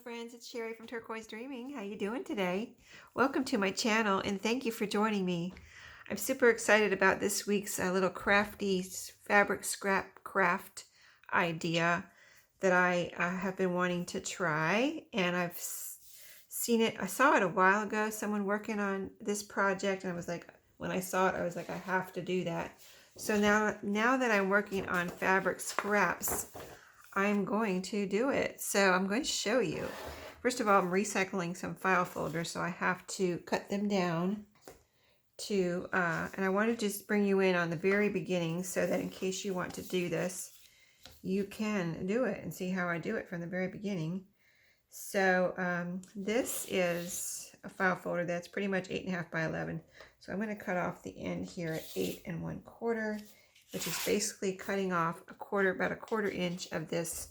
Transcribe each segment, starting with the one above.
friends, it's Sherry from Turquoise Dreaming. How you doing today? Welcome to my channel and thank you for joining me. I'm super excited about this week's little crafty fabric scrap craft idea that I have been wanting to try, and I've seen it. I saw it a while ago, someone working on this project, and I was like, when I saw it, I was like, I have to do that. So now that I'm working on fabric scraps, I'm going to do it. So I'm going to show you. First of all, I'm recycling some file folders, so I have to cut them down to, and I want to just bring you in on the very beginning so that in case you want to do this, you can do it and see how I do it from the very beginning. So this is a file folder that's pretty much 8.5 by 11. So I'm going to cut off the end here at 8 1/4, which is basically cutting off about a quarter inch of this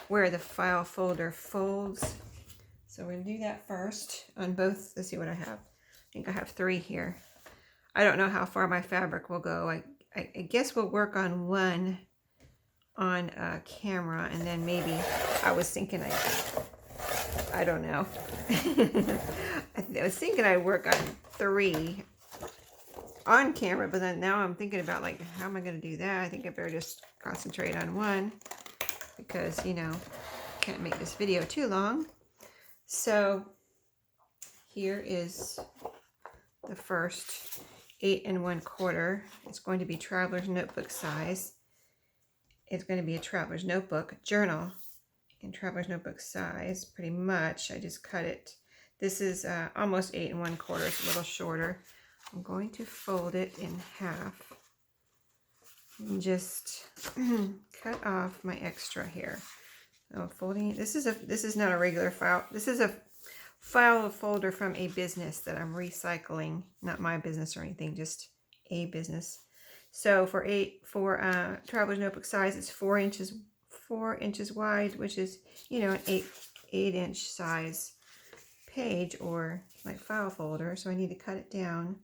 where the file folder folds. So we're going to do that first on both. Let's see what I have. I think I have 3 here. I don't know how far my fabric will go. I guess we'll work on one on camera, and then maybe I was thinking I don't know. I was thinking I'd work on 3 on camera, but then now I'm thinking about, like, how am I going to do that? I think I better just concentrate on one because, you know, can't make this video too long. So here is the first 8 1/4. It's going to be traveler's notebook size. It's going to be a traveler's notebook journal in traveler's notebook size, pretty much. I just cut it. This is almost 8 1/4. It's a little shorter. I'm going to fold it in half and just cut off my extra here. So folding it. This is not a regular file. This is a file folder from a business that I'm recycling. Not my business or anything, just a business. So for traveler's notebook size, it's 4 inches wide, which is, you know, an 8-inch size page or like file folder. So I need to cut it down,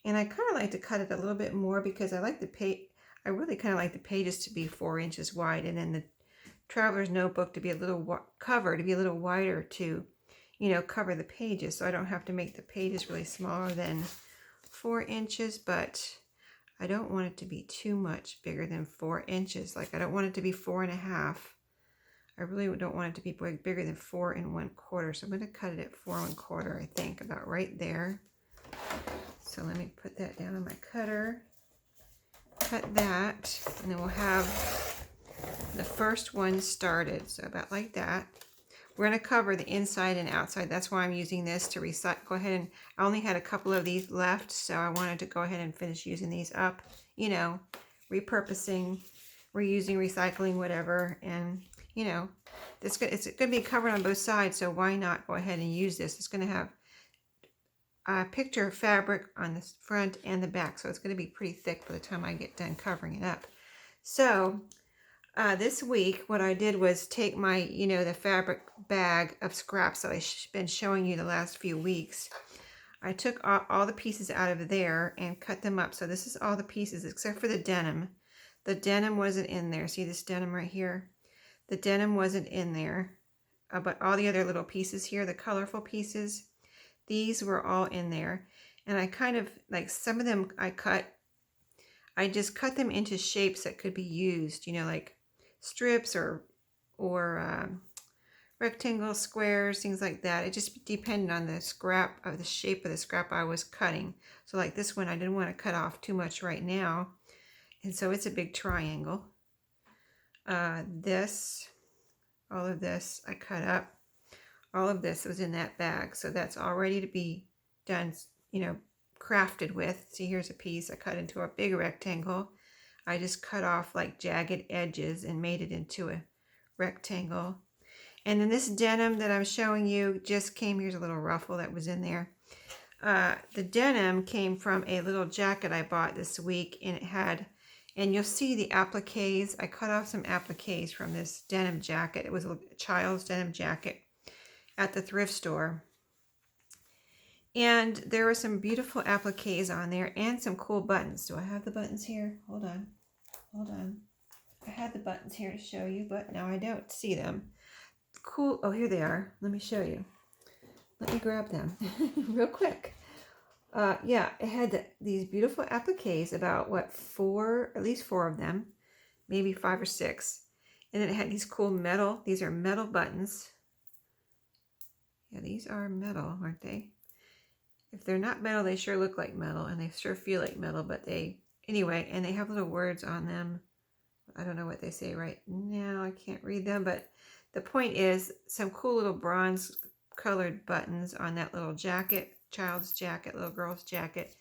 and I kind of like to cut it a little bit more because I like the page. I really kind of like the pages to be 4 inches wide, and then the traveler's notebook to be a little cover to be a little wider to, you know, cover the pages. So I don't have to make the pages really smaller than 4 inches, but I don't want it to be too much bigger than 4 inches. Like, I don't want it to be 4.5. I really don't want it to be bigger than 4 1/4. So I'm going to cut it at 4 1/4, I think, about right there. So let me put that down on my cutter. Cut that, and then we'll have the first one started. So about like that. We're going to cover the inside and outside. That's why I'm using this to recycle. Go ahead, and I only had a couple of these left, so I wanted to go ahead and finish using these up. You know, repurposing, reusing, recycling, whatever. And, you know, it's going to be covered on both sides, so why not go ahead and use this? It's going to have a picture of fabric on the front and the back, so it's going to be pretty thick by the time I get done covering it up. So this week, what I did was take my, you know, the fabric bag of scraps that I've been showing you the last few weeks. I took all the pieces out of there and cut them up. So this is all the pieces except for the denim. The denim wasn't in there. See this denim right here? The denim wasn't in there. But all the other little pieces here, the colorful pieces, these were all in there. And I kind of, like, some of them I just cut them into shapes that could be used, you know, like strips or rectangles, squares, things like that. It just depended on the scrap, of the shape of the scrap I was cutting. So like this one, I didn't want to cut off too much right now, and so it's a big triangle. All of this I cut up. All of this was in that bag, so that's all ready to be done, you know, crafted with. See, here's a piece I cut into a big rectangle. I just cut off like jagged edges and made it into a rectangle. And then this denim that I'm showing you just came, here's a little ruffle that was in there. The denim came from a little jacket I bought this week, and it had, and you'll see the appliques. I cut off some appliques from this denim jacket. It was a child's denim jacket at the thrift store. And there were some beautiful appliques on there and some cool buttons. Do I have the buttons here? Hold on. I had the buttons here to show you, but now I don't see them. cool, oh, here they are. Let me show you. Let me grab them real quick. Yeah, it had these beautiful appliques, about what, at least four of them, maybe 5 or 6. And then it had these cool metal, these are metal buttons. Yeah, these are metal, aren't they? If they're not metal, they sure look like metal, and they sure feel like metal, but anyway, and they have little words on them. I don't know what they say right now. I can't read them, but the point is some cool little bronze colored buttons on that little jacket, child's jacket, little girl's jacket.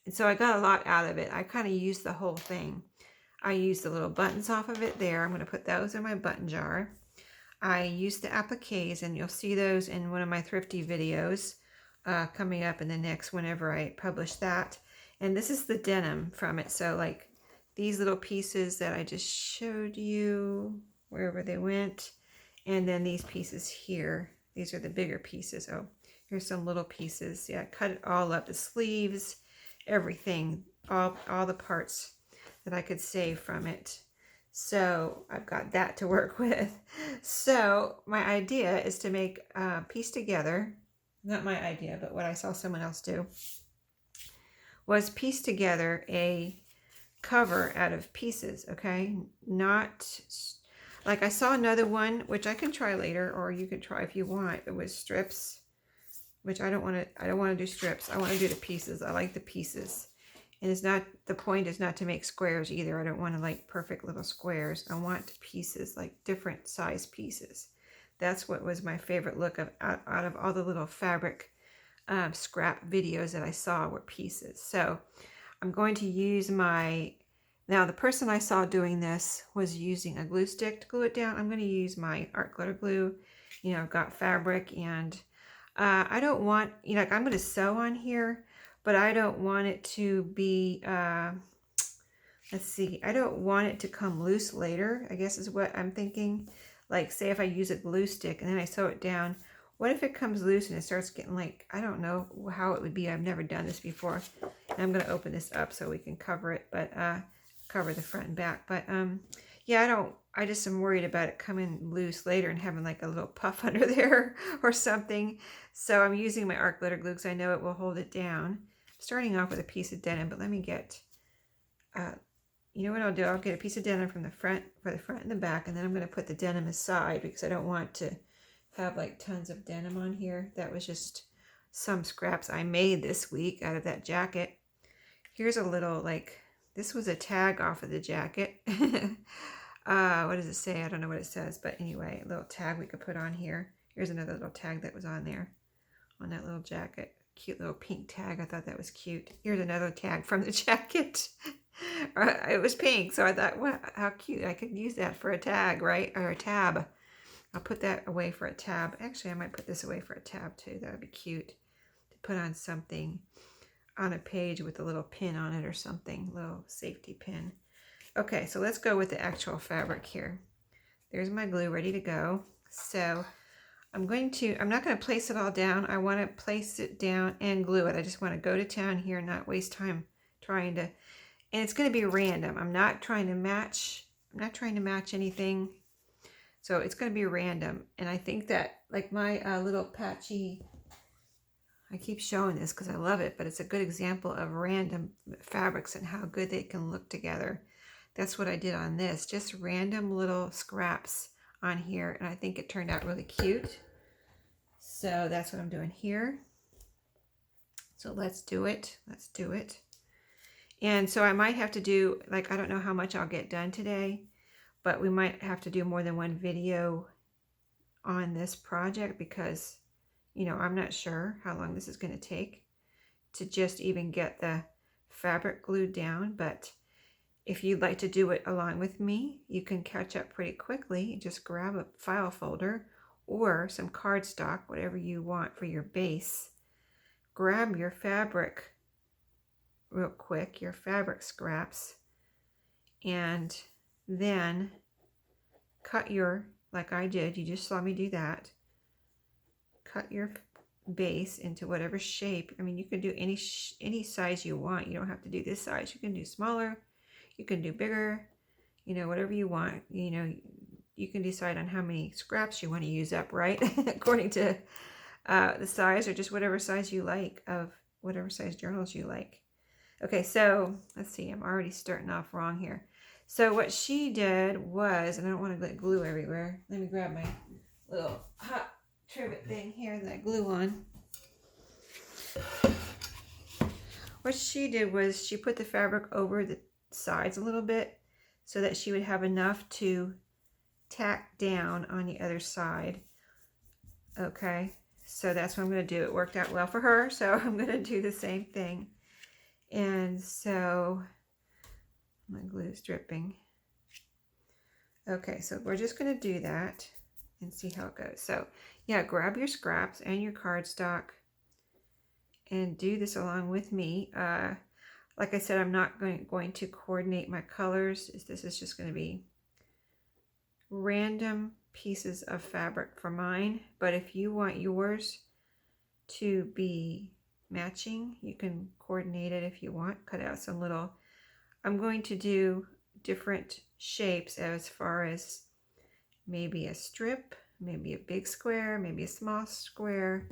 And so I got a lot out of it. I kind of used the whole thing. I used the little buttons off of it there. I'm going to put those in my button jar. I used the appliques, and you'll see those in one of my thrifty videos coming up in the next, whenever I publish that. And this is the denim from it. So like these little pieces that I just showed you, wherever they went. And then these pieces here. These are the bigger pieces. Oh, here's some little pieces. Yeah, I cut it all up. The sleeves, everything, all the parts that I could save from it. So I've got that to work with. So my idea is to make piece together, not my idea, but what I saw someone else do, was piece together a cover out of pieces, okay? Not, like I saw another one, which I can try later, or you could try if you want. It was strips, which I don't want to do strips. I want to do the pieces. I like the pieces. And it's not, the point is not to make squares either. I don't want to like perfect little squares. I want pieces, like different size pieces. That's what was my favorite look of out of all the little fabric scrap videos that I saw were pieces. So I'm going to use now the person I saw doing this was using a glue stick to glue it down. I'm going to use my art glitter glue. You know, I've got fabric, and I don't want, you know, like I'm going to sew on here, but I don't want it to be, let's see, I don't want it to come loose later, I guess is what I'm thinking. Like, say if I use a glue stick and then I sew it down, what if it comes loose and it starts getting like, I don't know how it would be. I've never done this before. And I'm going to open this up so we can cover it, but cover the front and back. But yeah, I just am worried about it coming loose later and having like a little puff under there or something. So I'm using my art glitter glue because I know it will hold it down. Starting off with a piece of denim, but let me get, you know what I'll do? I'll get a piece of denim from the front, for the front and the back, and then I'm going to put the denim aside because I don't want to have like tons of denim on here. That was just some scraps I made this week out of that jacket. Here's a little, like, this was a tag off of the jacket. What does it say? I don't know what it says, but anyway, a little tag we could put on here. Here's another little tag that was on there, on that little jacket. Cute little pink tag. I thought that was cute. Here's another tag from the jacket. It was pink, so I thought, wow, how cute. I could use that for a tag, right? Or a tab. I'll put that away for a tab. Actually, I might put this away for a tab too. That would be cute to put on something, on a page with a little pin on it or something, little safety pin. Okay, so let's go with the actual fabric here. There's my glue ready to go. So I'm not going to place it all down. I want to place it down and glue it. I just want to go to town here and not waste time trying to, and it's going to be random. I'm not trying to match anything. So it's going to be random. And I think that like my little patchy, I keep showing this because I love it, but it's a good example of random fabrics and how good they can look together. That's what I did on this, just random little scraps on here, and I think it turned out really cute. So that's what I'm doing here. So let's do it. Let's do it. And so I might have to do, like, I don't know how much I'll get done today, but we might have to do more than one video on this project because, you know, I'm not sure how long this is going to take to just even get the fabric glued down. But if you'd like to do it along with me, you can catch up pretty quickly. Just grab a file folder or some cardstock, whatever you want for your base. Grab your fabric real quick, your fabric scraps, and then cut your, like I did, you just saw me do that. Cut your base into whatever shape. I mean, you can do any size you want. You don't have to do this size. You can do smaller. You can do bigger, you know, whatever you want. You know, you can decide on how many scraps you want to use up, right? According to the size, or just whatever size you like of whatever size journals you like. Okay, so let's see, I'm already starting off wrong here. So what she did was, and I don't want to get glue everywhere. Let me grab my little hot trivet thing here that I glue on. What she did was she put the fabric over the sides a little bit so that she would have enough to tack down on the other side. Okay, so that's what I'm going to do. It worked out well for her, so I'm going to do the same thing. And so my glue is dripping. Okay, so we're just going to do that and see how it goes. So yeah, grab your scraps and your cardstock and do this along with me. Like I said, I'm not going to coordinate my colors. This is just going to be random pieces of fabric for mine. But if you want yours to be matching, you can coordinate it if you want. Cut out some little, I'm going to do different shapes as far as maybe a strip, maybe a big square, maybe a small square,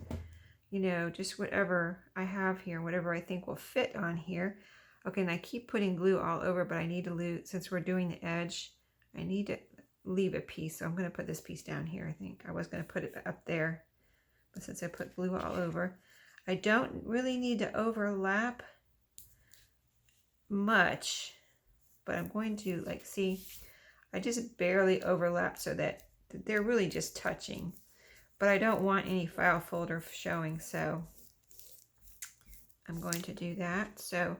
you know, just whatever I have here, whatever I think will fit on here. Okay, and I keep putting glue all over, but I need to lose, since we're doing the edge, I need to leave a piece. So I'm going to put this piece down here. I think I was going to put it up there, but since I put glue all over, I don't really need to overlap much, but I'm going to, like, see, I just barely overlap so that they're really just touching, but I don't want any file folder showing, so I'm going to do that. So,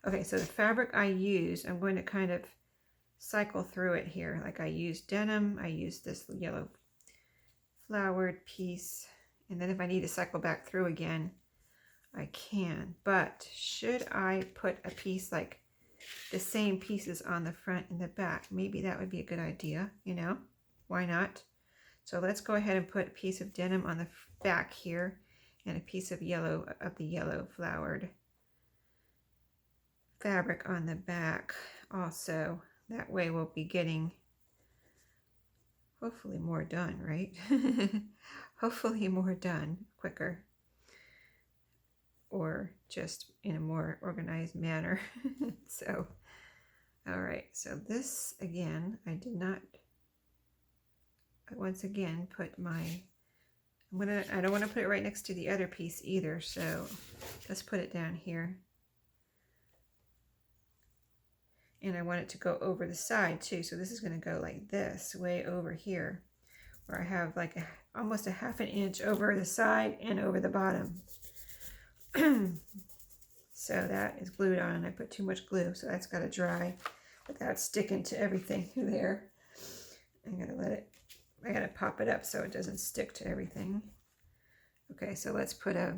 okay, so the fabric I use, I'm going to kind of cycle through it here. Like I used denim, I used this yellow flowered piece, and then if I need to cycle back through again, I can. But should I put a piece like the same pieces on the front and the back? Maybe that would be a good idea, you know? Why not? So let's go ahead and put a piece of denim on the back here and a piece of the yellow flowered fabric on the back also. That way we'll be getting hopefully more done, right? Hopefully more done quicker, or just in a more organized manner. So, all right, so this again, I did not, once again, put my, I don't want to put it right next to the other piece either, so let's put it down here. And I want it to go over the side too, so this is going to go like this, way over here, where I have like almost a ½ inch over the side and over the bottom. So that is glued on. I put too much glue, so that's got to dry without sticking to everything there. I'm going to let it, I got to pop it up so it doesn't stick to everything. Okay, so let's put a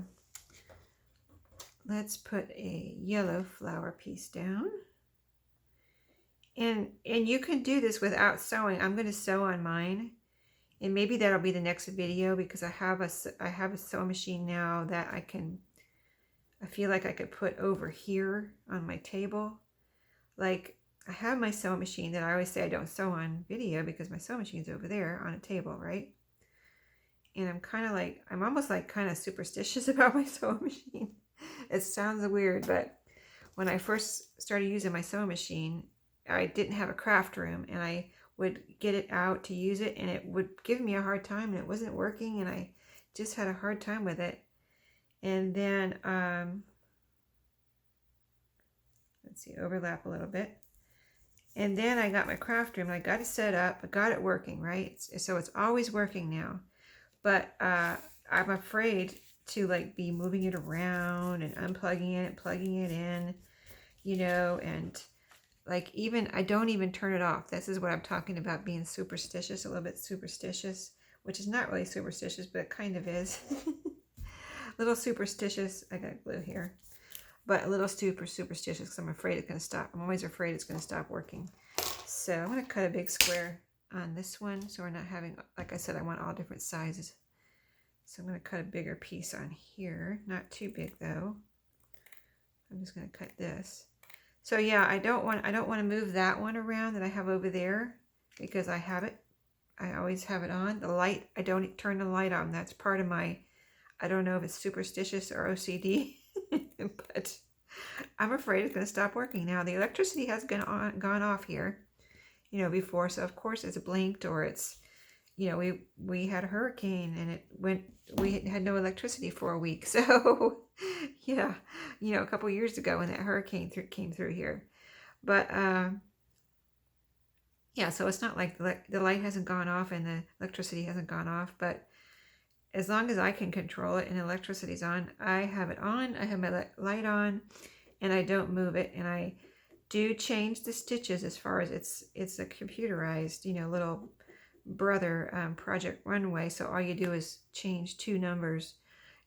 yellow flower piece down. And you can do this without sewing. I'm going to sew on mine, and maybe that'll be the next video, because I have a sewing machine now that I feel like I could put over here on my table. Like, I have my sewing machine that I always say I don't sew on video because my sewing machine's over there on a table, right? And I'm almost like kind of superstitious about my sewing machine. It sounds weird, but when I first started using my sewing machine, I didn't have a craft room, and I would get it out to use it, and it would give me a hard time, and it wasn't working, and I just had a hard time with it. And then, let's see, overlap a little bit. And then I got my craft room, and I got it set up, I got it working, right? So it's always working now. But I'm afraid to like be moving it around and unplugging it, plugging it in, you know, and like even, I don't even turn it off. This is what I'm talking about, being superstitious, a little bit superstitious, which is not really superstitious, but it kind of is. A little superstitious. I got glue here, but a little superstitious because I'm afraid it's going to stop. I'm always afraid it's going to stop working. So I'm going to cut a big square on this one, so we're not having, like I said, I want all different sizes. So I'm going to cut a bigger piece on here, not too big though. I'm just going to cut this. So yeah, I don't want to move that one around that I have over there, because I have it I always have it on. The light, I don't turn the light on. That's part of my, I don't know if it's superstitious or OCD, but I'm afraid it's going to stop working now. The electricity has gone off here, before. So of course it's blinked, or it's, we had a hurricane and it went, we had no electricity for a week. So yeah, a couple years ago when that hurricane came through here. But yeah, so it's not like the light hasn't gone off and the electricity hasn't gone off, but as long as I can control it and electricity's on, I have it on, I have my light on, and I don't move it. And I do change the stitches as far as it's a computerized, little brother Project Runway. So all you do is change 2 numbers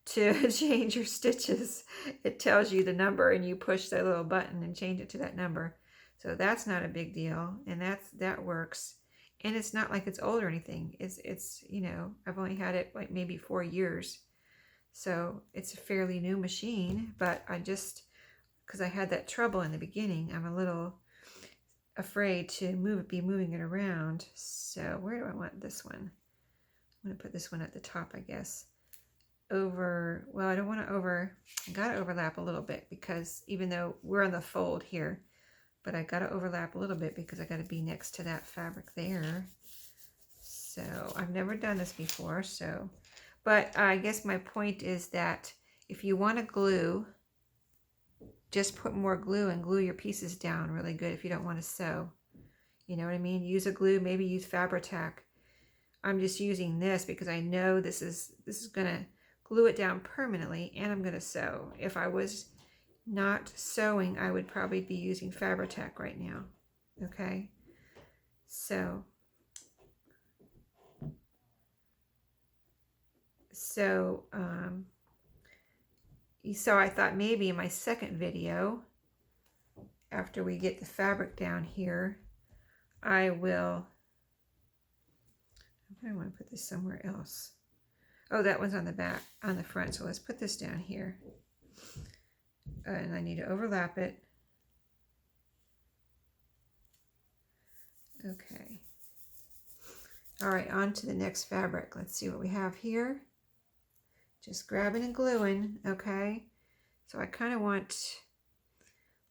to change your stitches. It tells you the number and you push that little button and change it to that number. So that's not a big deal, and that works. And it's not like it's old or anything. It's I've only had it like maybe 4 years. So it's a fairly new machine, but I just, because I had that trouble in the beginning, I'm a little afraid to be moving it around. So where do I want this one? I'm going to put this one at the top, I guess. Well, I don't want to I got to overlap a little bit, because even though we're on the fold here, but I got to overlap a little bit because I got to be next to that fabric there. So I've never done this before, but I guess my point is that if you want to glue, just put more glue and glue your pieces down really good if you don't want to sew. You know what I mean? Use a glue, maybe use Fabri-Tac. I'm just using this because I know this is going to glue it down permanently, and I'm going to sew. If I was not sewing, I would probably be using Fabri-Tac right now. Okay, so I thought maybe in my second video, after we get the fabric down here, I want to put this somewhere else. Oh, that one's on the back, on the front. So let's put this down here. And I need to overlap it. Okay. All right, on to the next fabric. Let's see what we have here. Just grabbing and gluing, okay? So I kind of want,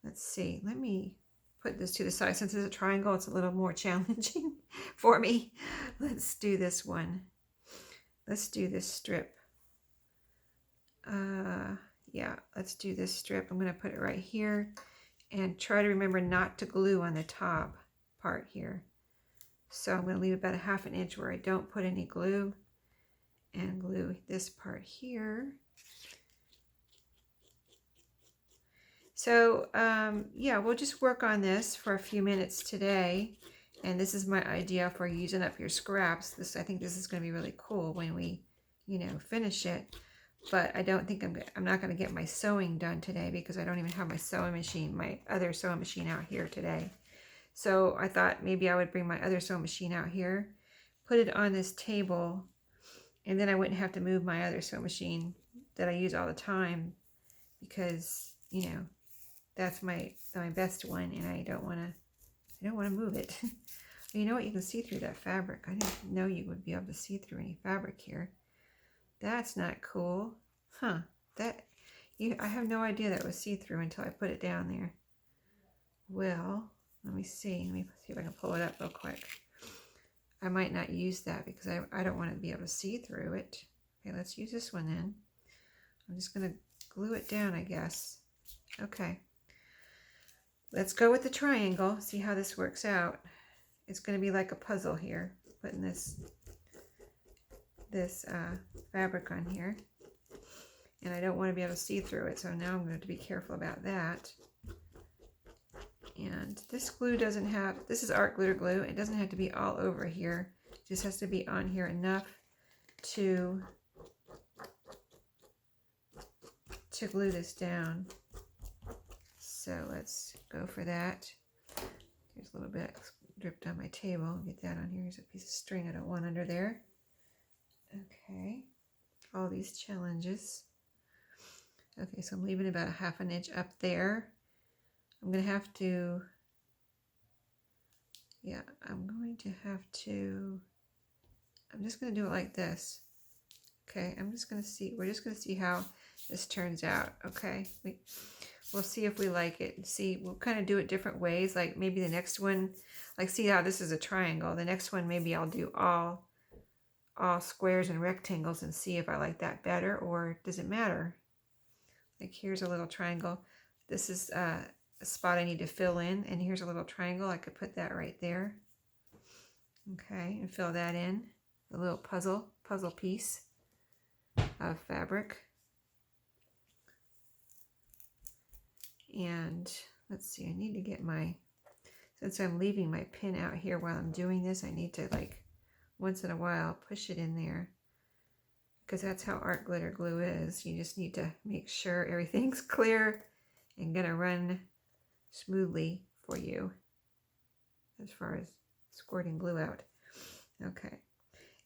let's see, let me put this to the side. Since it's a triangle, it's a little more challenging for me. Let's do this one. Let's do this strip. Yeah, let's do this strip. I'm going to put it right here and try to remember not to glue on the top part here. So I'm going to leave about a ½ inch where I don't put any glue, and glue this part here. So yeah, we'll just work on this for a few minutes today. And this is my idea for using up your scraps. I think this is going to be really cool when we, finish it. But I don't think I'm not going to get my sewing done today, because I don't even have my sewing machine, my other sewing machine out here today. So I thought maybe I would bring my other sewing machine out here, put it on this table, and then I wouldn't have to move my other sewing machine that I use all the time, because, that's my best one, and I don't want to move it. You know what? You can see through that fabric. I didn't know you would be able to see through any fabric here. That's not cool. Huh. I have no idea that was see-through until I put it down there. Well, let me see if I can pull it up real quick. I might not use that because I don't want to be able to see through it. Okay, let's use this one then. I'm just going to glue it down, I guess. Okay. Let's go with the triangle, see how this works out. It's going to be like a puzzle here, putting this fabric on here. And I don't want to be able to see through it, so now I'm going to be careful about that. And this glue doesn't have, this is art glitter glue. It doesn't have to be all over here. It just has to be on here enough to glue this down. So let's go for that. Here's a little bit dripped on my table. Get that on here. Here's a piece of string I don't want under there. Okay, all these challenges. Okay, so I'm leaving about a ½ inch up there. I'm going to have to I'm just going to do it like this. Okay, I'm just going to see, we're just going to see how this turns out. Okay, we'll see if we like it. See, we'll kind of do it different ways. Like maybe the next one, like see how this is a triangle. The next one, maybe I'll do all squares and rectangles and see if I like that better, or does it matter? Like here's a little triangle. This is a spot I need to fill in, and here's a little triangle. I could put that right there. Okay, and fill that in. A little puzzle piece of fabric. And let's see, I need to get my, since I'm leaving my pin out here while I'm doing this, I need to like once in a while push it in there, because that's how art glitter glue is. You just need to make sure everything's clear and gonna run smoothly for you as far as squirting glue out. Okay,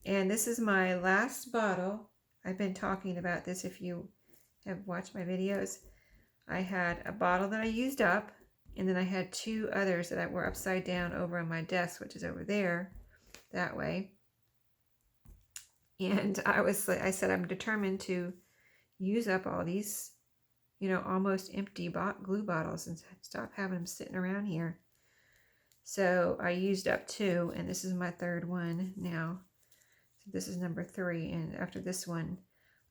and this is my last bottle. I've been talking about this if you have watched my videos. I had a bottle that I used up, and then I had two others that were upside down over on my desk, which is over there, that way. And I said, I'm determined to use up all these, you know, almost empty glue bottles and stop having them sitting around here. So I used up two, and this is my third one now. So this is number 3, and after this one,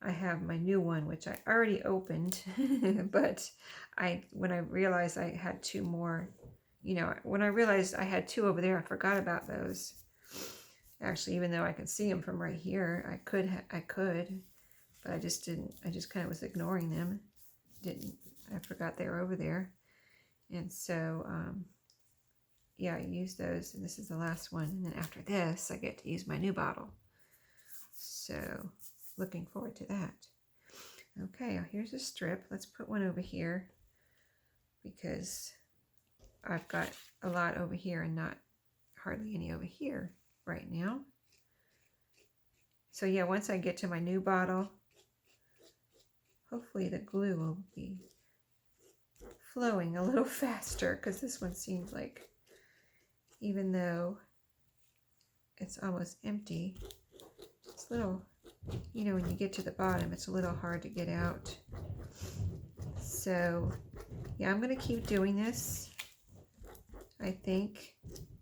I have my new one, which I already opened, but when I realized I had 2 more, you know, when I realized I had 2 over there, I forgot about those. Actually, even though I can see them from right here, I could, but I just didn't. I just kind of was ignoring them. I forgot they were over there, and so yeah, I used those, and this is the last one. And then after this, I get to use my new bottle. So looking forward to that. Okay, here's a strip. Let's put one over here, because I've got a lot over here and not hardly any over here right now. So yeah, once I get to my new bottle, hopefully the glue will be flowing a little faster, because this one seems like, even though it's almost empty, it's a little, you know, when you get to the bottom, it's a little hard to get out. So yeah, I'm going to keep doing this, I think.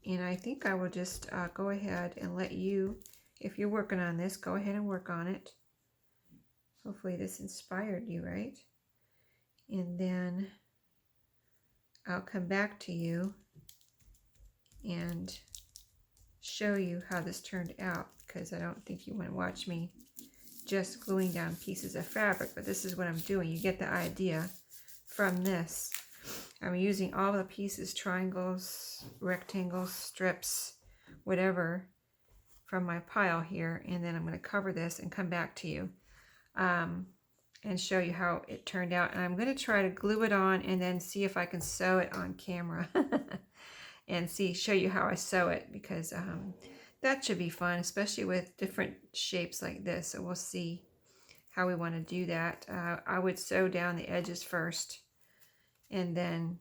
And I think I will just go ahead and let you, if you're working on this, go ahead and work on it. Hopefully this inspired you, right? And then I'll come back to you and show you how this turned out, because I don't think you want to watch me just gluing down pieces of fabric, but this is what I'm doing. You get the idea from this. I'm using all the pieces, triangles, rectangles, strips, whatever, from my pile here, and then I'm going to cover this and come back to you and show you how it turned out. And I'm going to try to glue it on and then see if I can sew it on camera and show you how I sew it, because that should be fun, especially with different shapes like this. So we'll see how we want to do that. I would sew down the edges first, and then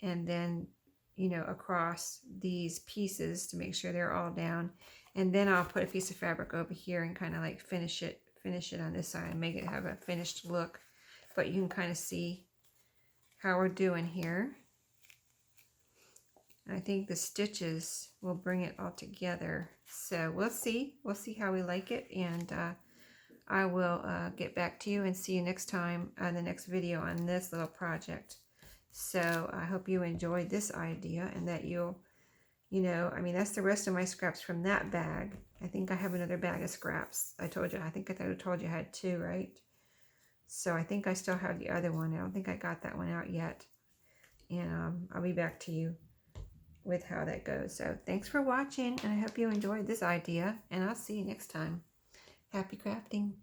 you know, across these pieces to make sure they're all down, and then I'll put a piece of fabric over here and kind of like finish it on this side and make it have a finished look. But you can kind of see how we're doing here. I think the stitches will bring it all together. So we'll see how we like it, and I will get back to you and see you next time on the next video on this little project. So I hope you enjoyed this idea, and that you'll, you know, I mean, that's the rest of my scraps from that bag. I think I have another bag of scraps. I told you I told you I had 2, right? So I think I still have the other one. I don't think I got that one out yet. And I'll be back to you with how that goes. So thanks for watching, and I hope you enjoyed this idea, and I'll see you next time. Happy crafting.